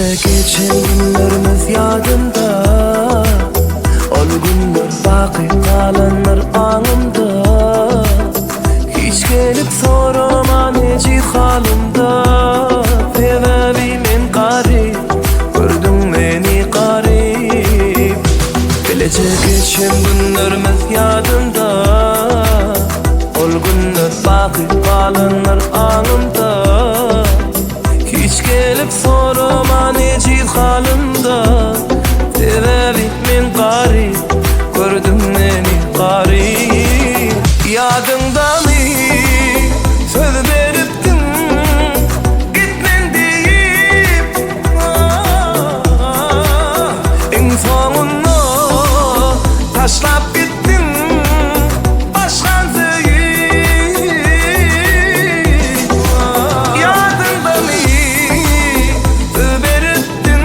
Bilece geçen günlerimiz yadımda, ol günler baki kalanlar anımda. Hiç gelip sorama neci halımda. Sebebi men garip, gördün beni garip. Bilece geçen günlerimiz yadımda, ol günler baki kalanlar anımda. Hiç gelip sorama neci halımda. Sebebi men garip, gördün beni garip. Yadında mı söz veriptin gitmen deyip, en sonunda taşlap gittin başkan söyüp. Yadında mı söz veriptin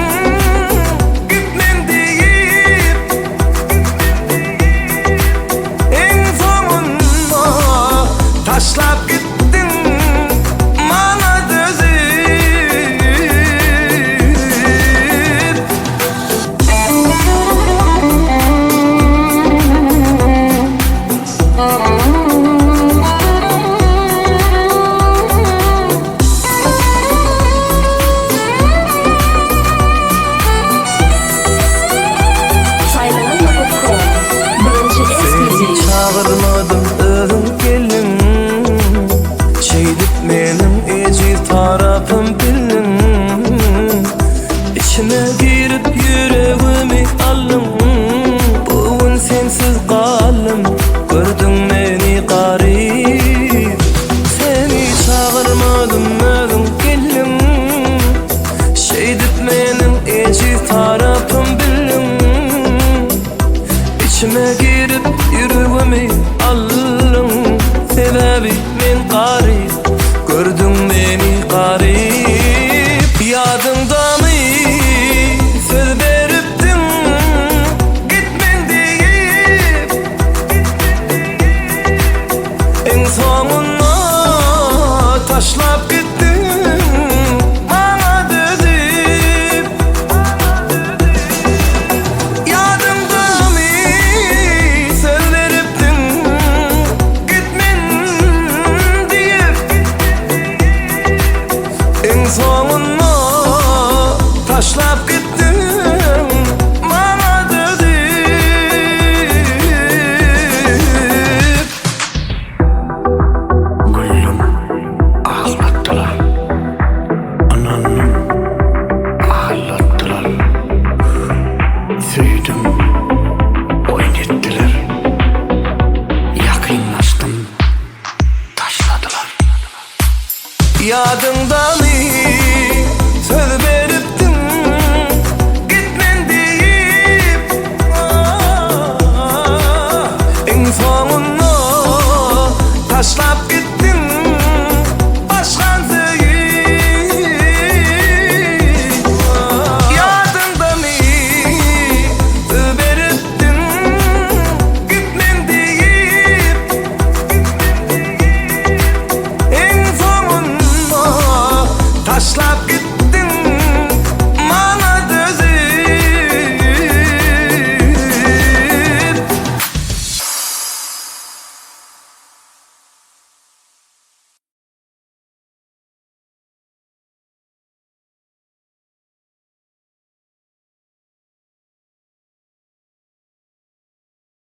gitmen deyip, en sonunda taşlap gittin bana dözüp. Seni çağırmadım özüm gelin, şeydip benim eciz tarafım bilin. İçime girip yüreğimi aldın, bugün sensiz kalım, gördün beni garip. Seni çağırmadım özüm gelin, şeydip benim eciz tarafım bilin. İçime girip yüreğimi aldın, sebebi men garip, gördün beni garip. Yadında mı söz veriptin gitmen deyip, en sonunda taşlap gittin bana dözüp. Yadımda mı söz veriptin gitmen deyip, en sonunda taşlap gittin bana dözüp. Gülüm ağlattılar, ananım ağlattılar. Süydüm, oynettiler, yakınlaştım, taşladılar. Yadında mı